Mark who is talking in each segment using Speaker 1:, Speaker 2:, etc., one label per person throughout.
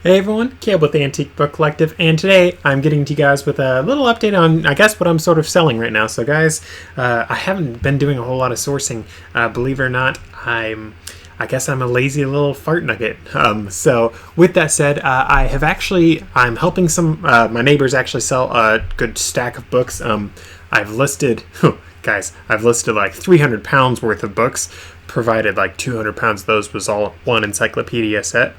Speaker 1: Hey everyone, Caleb with the Antique Book Collective, and today I'm getting to you guys with a little update on, I guess, what I'm sort of selling right now. So guys, I haven't been doing a whole lot of sourcing. Believe it or not, I guess I'm a lazy little fart nugget. So with that said, I'm helping some, my neighbors actually sell a good stack of books. I've listed, guys, I've listed like 300 pounds worth of books, provided like 200 pounds of those was all one encyclopedia set.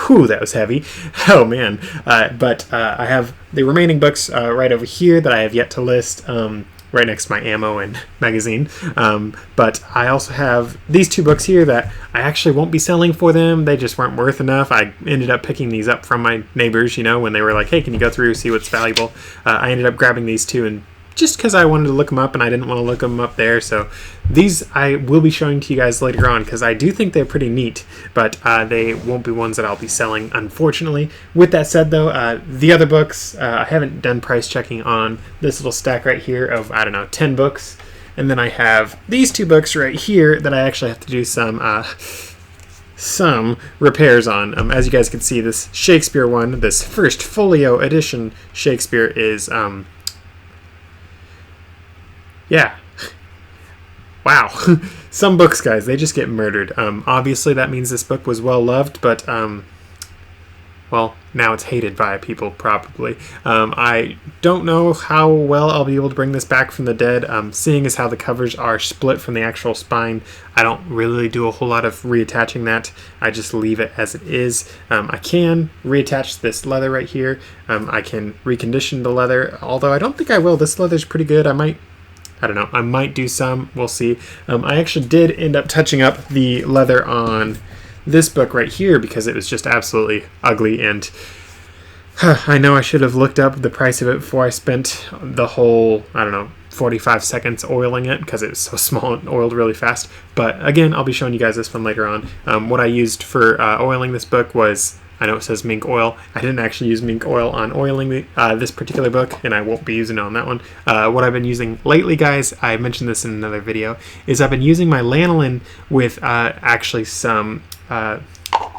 Speaker 1: Whew, that was heavy. Oh man. But I have the remaining books right over here that I have yet to list, right next to my ammo and magazine. But I also have these two books here that I actually won't be selling for them. They just weren't worth enough. I ended up picking these up from my neighbors, you know, when they were like, hey, can you go through, see what's valuable? I ended up grabbing these two, and just because I wanted to look them up and I didn't want to look them up there. So these I will be showing to you guys later on because I do think they're pretty neat, but they won't be ones that I'll be selling, unfortunately. With that said, though, the other books, I haven't done price checking on this little stack right here of, I don't know, 10 books. And then I have these two books right here that I actually have to do some repairs on. As you guys can see, this Shakespeare one, this first folio edition Shakespeare is... yeah. Wow. Some books, guys, they just get murdered. Obviously, that means this book was well loved, but, well, now it's hated by people, probably. I don't know how well I'll be able to bring this back from the dead. Seeing as how the covers are split from the actual spine, I don't really do a whole lot of reattaching that. I just leave it as it is. I can reattach this leather right here. I can recondition the leather, although I don't think I will. This leather's pretty good. I don't know. I might do some. We'll see. I actually did end up touching up the leather on this book right here because it was just absolutely ugly. And I know I should have looked up the price of it before I spent the whole, 45 seconds oiling it because it was so small and oiled really fast. But again, I'll be showing you guys this one later on. What I used for oiling this book was... I know it says mink oil. I didn't actually use mink oil on oiling this particular book, and I won't be using it on that one. What I've been using lately, guys, I mentioned this in another video, is I've been using my lanolin with actually some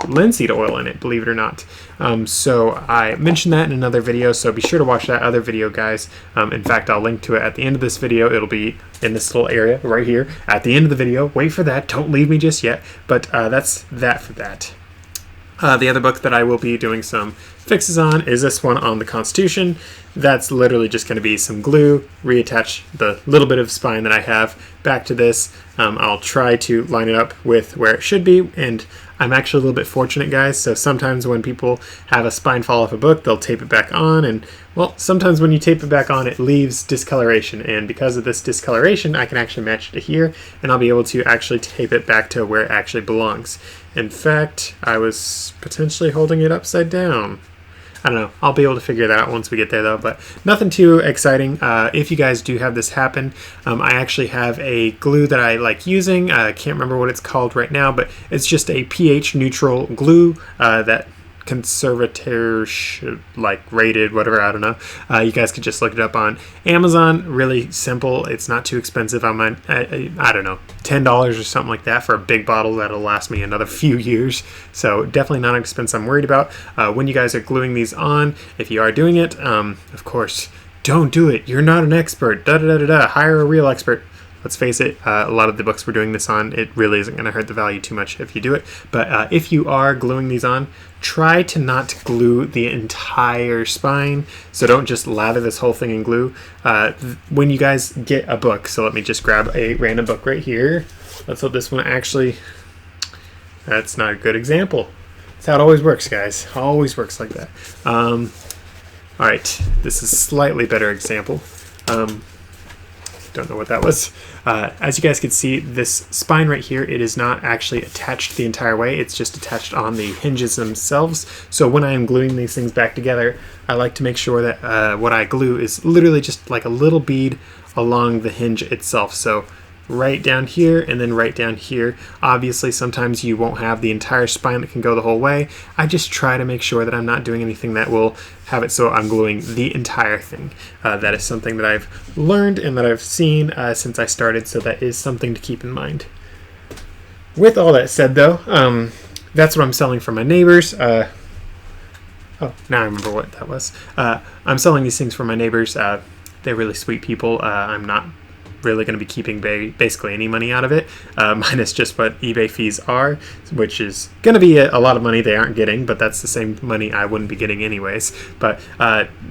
Speaker 1: linseed oil in it, believe it or not. So I mentioned that in another video, so be sure to watch that other video, guys. In fact, I'll link to it at the end of this video. It'll be in this little area right here at the end of the video. Wait for that. Don't leave me just yet. But that's that for that. The other book that I will be doing some fixes on is this one on the Constitution. That's literally just going to be some glue, reattach the little bit of spine that I have back to this. I'll try to line it up with where it should be, and I'm actually a little bit fortunate, guys, so sometimes when people have a spine fall off a book, they'll tape it back on, and, well, sometimes when you tape it back on, it leaves discoloration, and because of this discoloration, I can actually match it to here, and I'll be able to actually tape it back to where it actually belongs. In fact, I was potentially holding it upside down. I don't know. I'll be able to figure that out once we get there, though, but nothing too exciting. If you guys do have this happen, I actually have a glue that I like using. I can't remember what it's called right now, but it's just a pH neutral glue that conservators should like rated, whatever, I don't know. You guys could just look it up on Amazon. Really simple. It's not too expensive. I don't know, $10 or something like that for a big bottle that'll last me another few years. So definitely not an expense I'm worried about. When you guys are gluing these on, if you are doing it, of course, don't do it. You're not an expert. Hire a real expert. Let's face it, a lot of the books we're doing this on, it really isn't going to hurt the value too much if you do it. But if you are gluing these on, try to not glue the entire spine. So don't just lather this whole thing in glue. When you guys get a book, so let me just grab a random book right here. Let's hope this one actually... That's not a good example. That's how it always works, guys. Always works like that. Alright, this is a slightly better example. Don't know what that was. As you guys can see, this spine right here, it is not actually attached the entire way. It's just attached on the hinges themselves. So when I am gluing these things back together, I like to make sure that what I glue is literally just like a little bead along the hinge itself. So right down here and then right down here. Obviously, sometimes you won't have the entire spine that can go the whole way. I just try to make sure that I'm not doing anything that will have it so I'm gluing the entire thing. That is something that I've learned and that I've seen since I started, so that is something to keep in mind. With all that said, though, that's what I'm selling for my neighbors. Oh, now I remember what that was. I'm selling these things for my neighbors. They're really sweet people. I'm not really going to be keeping basically any money out of it, minus just what eBay fees are, which is going to be a lot of money they aren't getting, but that's the same money I wouldn't be getting anyways. But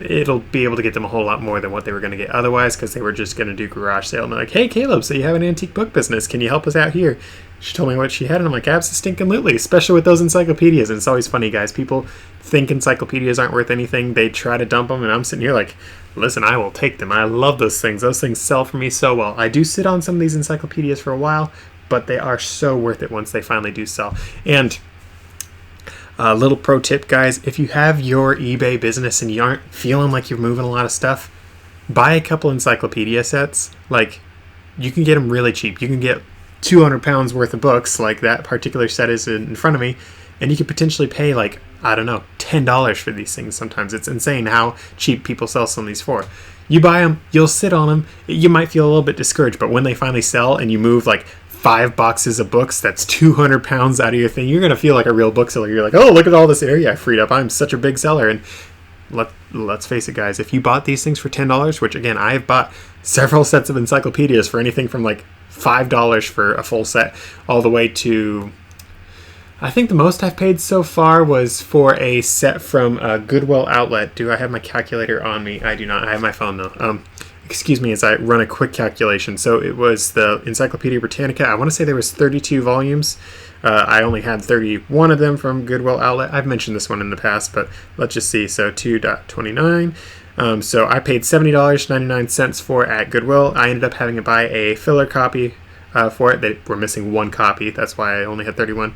Speaker 1: it'll be able to get them a whole lot more than what they were going to get otherwise, because they were just going to do garage sale. And they're like, hey, Caleb, so you have an antique book business. Can you help us out here? She told me what she had, and I'm like, absolutely, especially with those encyclopedias. And it's always funny, guys. People think encyclopedias aren't worth anything. They try to dump them, and I'm sitting here like, listen, I will take them. I love those things. Those things sell for me so well. I do sit on some of these encyclopedias for a while, but they are so worth it once they finally do sell. And a little pro tip, guys, if you have your eBay business and you aren't feeling like you're moving a lot of stuff, buy a couple encyclopedia sets. Like, you can get them really cheap. You can get 200 pounds worth of books, like that particular set is in front of me, and you could potentially pay, like, I don't know, $10 for these things sometimes. It's insane how cheap people sell some of these for. You buy them, you'll sit on them, you might feel a little bit discouraged, but when they finally sell and you move like 5 boxes of books, that's 200 pounds out of your thing, you're going to feel like a real bookseller. You're like, oh, look at all this area I freed up. I'm such a big seller. And let's face it, guys, if you bought these things for $10, which again, I've bought several sets of encyclopedias for anything from like $5 for a full set all the way to, I think the most I've paid so far was for a set from a Goodwill outlet. Do I have my calculator on me? I do not. I have my phone though. Excuse me as I run a quick calculation. So it was the Encyclopedia Britannica. I want to say there was 32 volumes. I only had 31 of them from Goodwill outlet. I've mentioned this one in the past, but let's just see. So 2.29. So I paid $70.99 for it at Goodwill. I ended up having to buy a filler copy for it. They were missing one copy. That's why I only had 31.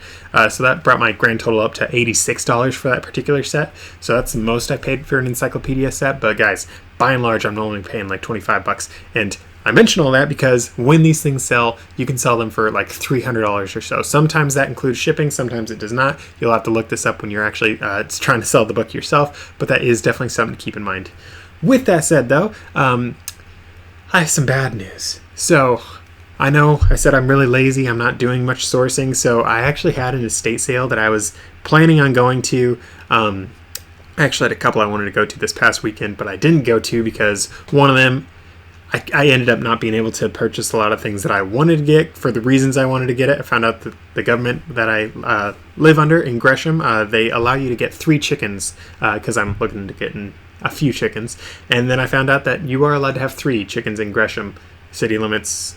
Speaker 1: So that brought my grand total up to $86 for that particular set. So that's the most I paid for an encyclopedia set. But guys, by and large, I'm only paying like $25. And I mention all that because when these things sell, you can sell them for like $300 or so. Sometimes that includes shipping, sometimes it does not. You'll have to look this up when you're actually trying to sell the book yourself, but that is definitely something to keep in mind. With that said, though, I have some bad news. So I know I said I'm really lazy, I'm not doing much sourcing, so I actually had an estate sale that I was planning on going to. I actually had a couple I wanted to go to this past weekend, but I didn't go to because one of them, I ended up not being able to purchase a lot of things that I wanted to get for the reasons I wanted to get it. I found out that the government that I live under in Gresham, they allow you to get 3 chickens because I'm looking to get a few chickens. And then I found out that you are allowed to have 3 chickens in Gresham city limits,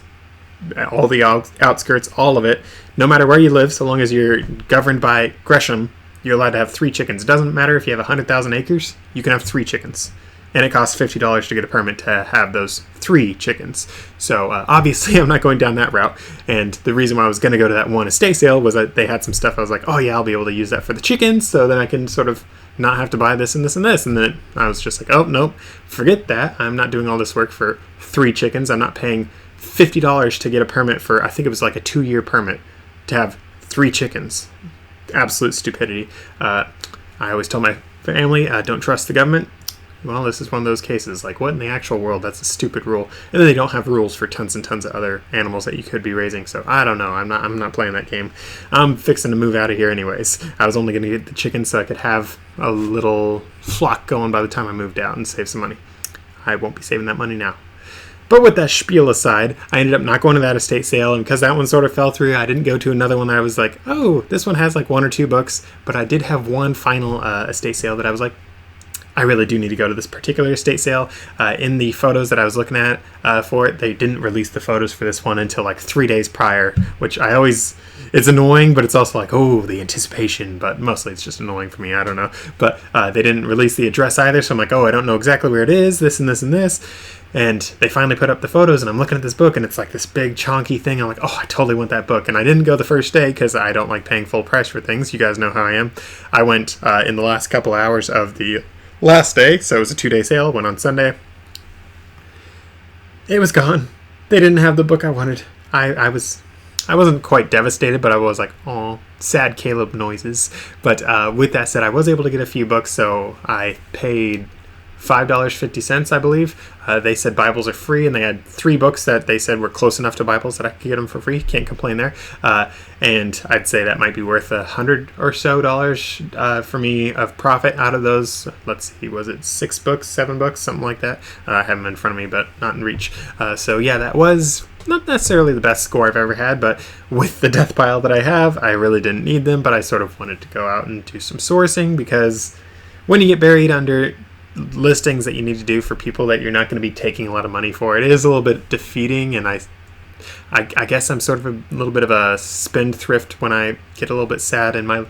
Speaker 1: all the outskirts, all of it. No matter where you live, so long as you're governed by Gresham, you're allowed to have 3 chickens. It doesn't matter if you have 100,000 acres, you can have 3 chickens. And it costs $50 to get a permit to have those 3 chickens. So obviously I'm not going down that route. And the reason why I was going to go to that one estate sale was that they had some stuff I was like, oh yeah, I'll be able to use that for the chickens, so then I can sort of not have to buy this and this and this. And then I was just like, oh, nope, forget that. I'm not doing all this work for 3 chickens. I'm not paying $50 to get a permit for, I think it was like a 2-year permit to have 3 chickens. Absolute stupidity. I always tell my family, don't trust the government. Well, this is one of those cases. Like, what in the actual world? That's a stupid rule. And then they don't have rules for tons and tons of other animals that you could be raising. So I don't know. I'm not playing that game. I'm fixing to move out of here anyways. I was only going to get the chickens so I could have a little flock going by the time I moved out and save some money. I won't be saving that money now. But with that spiel aside, I ended up not going to that estate sale, and because that one sort of fell through, I didn't go to another one that I was like, oh, this one has like 1 or 2 books, but I did have one final estate sale that I was like, I really do need to go to this particular estate sale. In the photos that I was looking at for it, they didn't release the photos for this one until like 3 days prior, which I always, it's annoying, but it's also like, oh, the anticipation, but mostly it's just annoying for me, I don't know. But they didn't release the address either, so I'm like, oh, I don't know exactly where it is, this and this and this. And they finally put up the photos, and I'm looking at this book, and it's like this big chonky thing. I'm like, oh, I totally want that book. And I didn't go the first day because I don't like paying full price for things. You guys know how I am. I went in the last couple hours of the last day, so it was a 2-day sale, went on Sunday. It was gone. They didn't have the book I wanted. I wasn't quite devastated, but I was like, oh, sad Caleb noises. But with that said, I was able to get a few books, so I paid $5.50, I believe. They said Bibles are free, and they had 3 books that they said were close enough to Bibles that I could get them for free. Can't complain there. And I'd say that might be worth $100 or so for me of profit out of those. Let's see, was it 6 books, 7 books, something like that? I have them in front of me, but not in reach. So yeah, that was not necessarily the best score I've ever had, but with the death pile that I have, I really didn't need them, but I sort of wanted to go out and do some sourcing, because when you get buried under listings that you need to do for people that you're not going to be taking a lot of money for, it is a little bit defeating, and I guess I'm sort of a little bit of a spendthrift when I get a little bit sad in my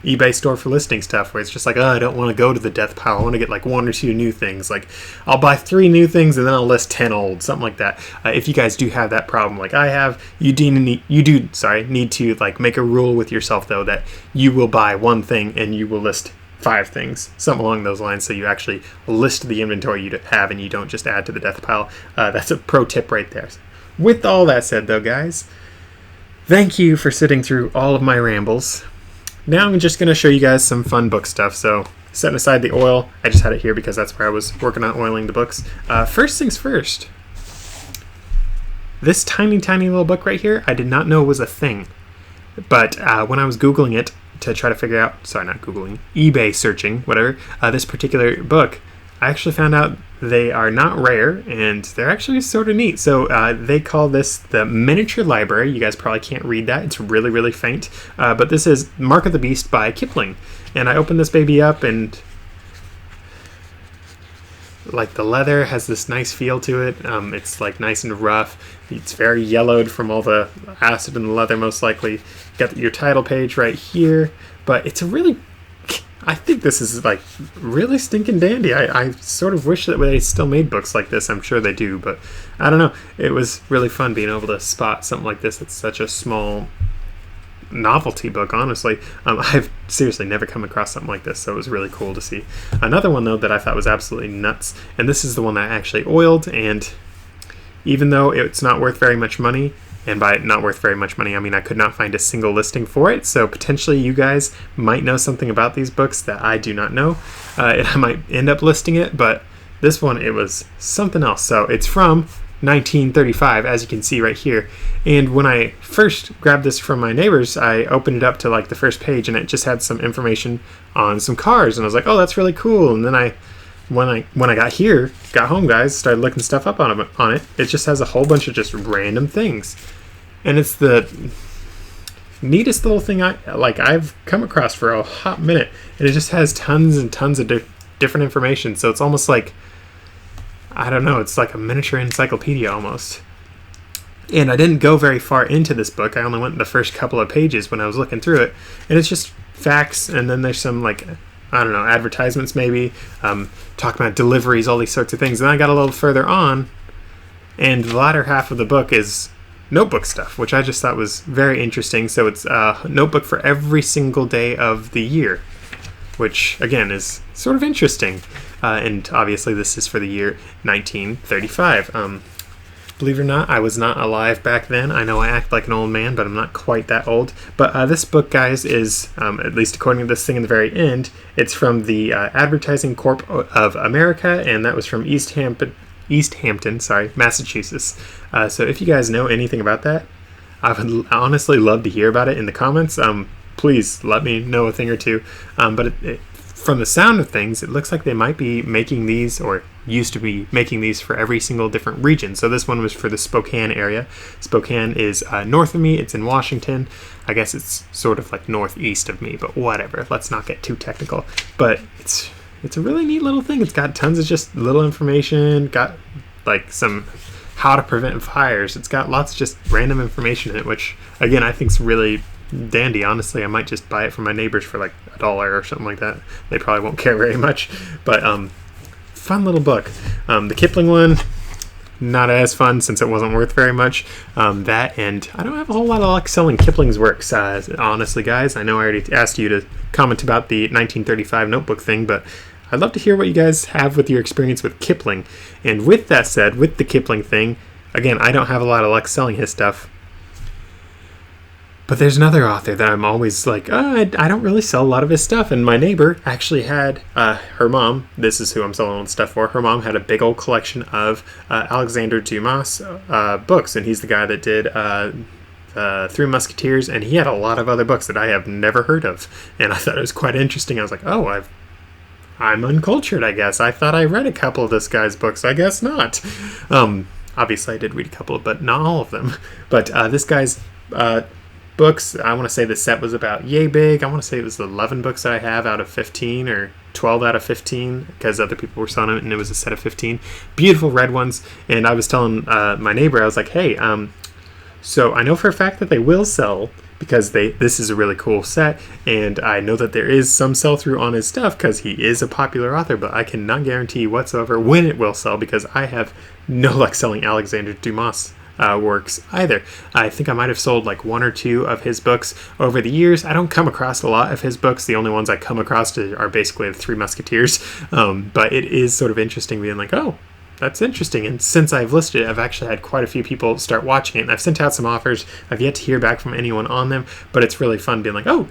Speaker 1: eBay store for listing stuff, where it's just like, oh, I don't want to go to the death pile. I want to get like 1 or 2 new things. Like, I'll buy 3 new things and then I'll list 10 old, something like that. If you guys do have that problem like I have, you do need to like make a rule with yourself though, that you will buy 1 thing and you will list 5 things, something along those lines, so you actually list the inventory you have and you don't just add to the death pile. That's a pro tip right there. With all that said though, guys, thank you for sitting through all of my rambles. Now I'm just going to show you guys some fun book stuff. So setting aside the oil, I just had it here because that's where I was working on oiling the books. First things first, this tiny little book right here, I did not know was a thing. But when I was Googling it to try to figure out, sorry, not Googling, eBay searching, whatever, this particular book, I actually found out they are not rare, and they're actually sort of neat. So they call this the Miniature Library. You guys probably can't read that. It's really, really faint. But this is Mark of the Beast by Kipling. And I opened this baby up, and like the leather has this nice feel to it. It's like nice and rough. It's very yellowed from all the acid in the leather, most likely. You got your title page right here. But it's a really... I think this is like really stinking dandy. I sort of wish that they still made books like this. I'm sure they do, but I don't know. It was really fun being able to spot something like this. It's such a small novelty book, honestly. I've seriously never come across something like this, so it was really cool to see. Another one, though, that I thought was absolutely nuts, and this is the one that I actually oiled, and even though it's not worth very much money, and by not worth very much money, I mean I could not find a single listing for it, so potentially you guys might know something about these books that I do not know, and I might end up listing it, but this one, it was something else. So it's from 1935, as you can see right here, and when I first grabbed this from my neighbors, I opened it up to like the first page, and it just had some information on some cars, and I was like, oh, that's really cool. And then when I got home, guys, started looking stuff up on it. It just has a whole bunch of just random things, and it's the neatest little thing I've come across for a hot minute, and it just has tons and tons of different information. So it's almost like, I don't know, it's like a miniature encyclopedia almost. And I didn't go very far into this book. I only went the first couple of pages when I was looking through it, and it's just facts, and then there's some like, I don't know, advertisements maybe, talking about deliveries, all these sorts of things. And then I got a little further on, and the latter half of the book is notebook stuff, which I just thought was very interesting. So it's a notebook for every single day of the year, which, again, is sort of interesting. And obviously this is for the year 1935. Believe it or not, I was not alive back then. I know I act like an old man, but I'm not quite that old. But this book, guys, is, at least according to this thing in the very end, it's from the Advertising Corp of America, and that was from East Hampton, Massachusetts. So if you guys know anything about that, I would honestly love to hear about it in the comments. Please let me know a thing or two. But from the sound of things, it looks like they might be making these, or used to be making these, for every single different region. So this one was for the Spokane area. Spokane is north of me. It's in Washington. I guess it's sort of like northeast of me, but whatever. Let's not get too technical. But it's a really neat little thing. It's got tons of just little information. Got like some how to prevent fires. It's got lots of just random information in it, which again I think is really dandy. Honestly, I might just buy it from my neighbors for like $1 or something like that. They probably won't care very much, but fun little book. The Kipling one, not as fun since it wasn't worth very much. That, and I don't have a whole lot of luck selling Kipling's works, honestly, guys. I know I already asked you to comment about the 1935 notebook thing, but I'd love to hear what you guys have with your experience with Kipling. And with that said, with the Kipling thing, again, I don't have a lot of luck selling his stuff. But there's another author that I'm always like, I don't really sell a lot of his stuff. And my neighbor actually had, her mom, this is who I'm selling stuff for, her mom had a big old collection of Alexander Dumas books. And he's the guy that did Three Musketeers. And he had a lot of other books that I have never heard of. And I thought it was quite interesting. I was like, oh, I'm uncultured, I guess. I thought I read a couple of this guy's books. I guess not. Obviously, I did read a couple, but not all of them. But this guy's books, I want to say the set was about yay big. I want to say it was 11 books that I have out of 15 or 12 out of 15 because other people were selling it, and it was a set of 15. Beautiful red ones. And I was telling my neighbor, I was like, hey, so I know for a fact that they will sell because this is a really cool set, and I know that there is some sell-through on his stuff because he is a popular author, but I cannot guarantee whatsoever when it will sell because I have no luck selling Alexander Dumas works either. I think I might have sold like one or two of his books over the years. I don't come across a lot of his books. The only ones I come across are basically the Three Musketeers, but it is sort of interesting being like, oh, that's interesting. And since I've listed it, I've actually had quite a few people start watching it. And I've sent out some offers. I've yet to hear back from anyone on them, but it's really fun being like, oh,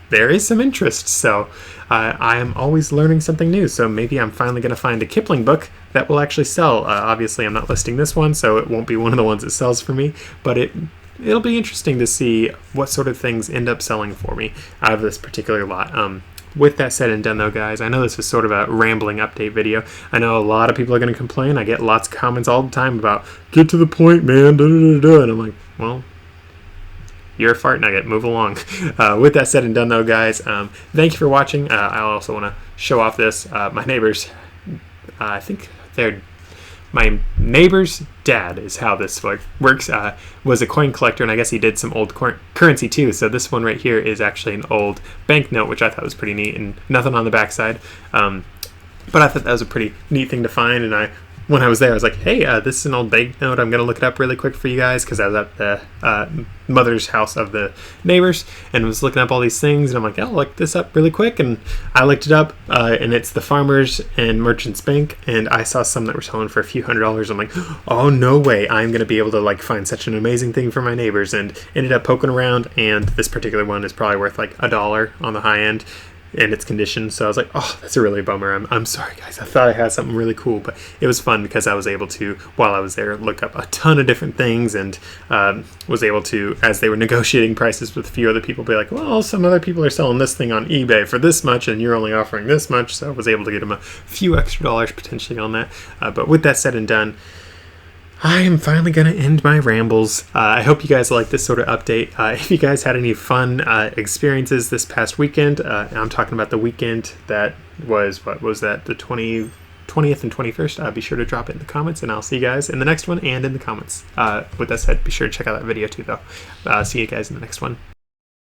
Speaker 1: there is some interest. So I am always learning something new. So maybe I'm finally going to find a Kipling book that will actually sell. Obviously, I'm not listing this one, so it won't be one of the ones that sells for me, but it'll be interesting to see what sort of things end up selling for me out of this particular lot. With that said and done, though, guys, I know this is sort of a rambling update video. I know a lot of people are going to complain. I get lots of comments all the time about, get to the point, man, da-da-da-da. And I'm like, well, you're a fart nugget. Move along. With that said and done, though, guys, thank you for watching. I also want to show off this. My neighbors, I think my neighbor's dad is how this works, was a coin collector, and I guess he did some old currency too. So this one right here is actually an old banknote, which I thought was pretty neat, and nothing on the backside. But I thought that was a pretty neat thing to find, and when I was there, I was like, hey, this is an old banknote. I'm going to look it up really quick for you guys because I was at the mother's house of the neighbors and was looking up all these things. And I'm like, I'll look this up really quick. And I looked it up, and it's the Farmers and Merchants Bank. And I saw some that were selling for a few $100s. I'm like, oh, no way. I'm going to be able to find such an amazing thing for my neighbors. And ended up poking around. And this particular one is probably worth like $1 on the high end in its condition. So I was like, oh, that's a really bummer. I'm sorry, guys. I thought I had something really cool, but it was fun because I was able to, while I was there, look up a ton of different things, and was able to, as they were negotiating prices with a few other people, be like, well, some other people are selling this thing on eBay for this much and you're only offering this much. So I was able to get them a few extra dollars potentially on that. But with that said and done, I am finally going to end my rambles. I hope you guys like this sort of update. If you guys had any fun experiences this past weekend, I'm talking about the weekend that was, what was that, the 20th and 21st, be sure to drop it in the comments, and I'll see you guys in the next one and in the comments. With that said, be sure to check out that video too, though. See you guys in the next one.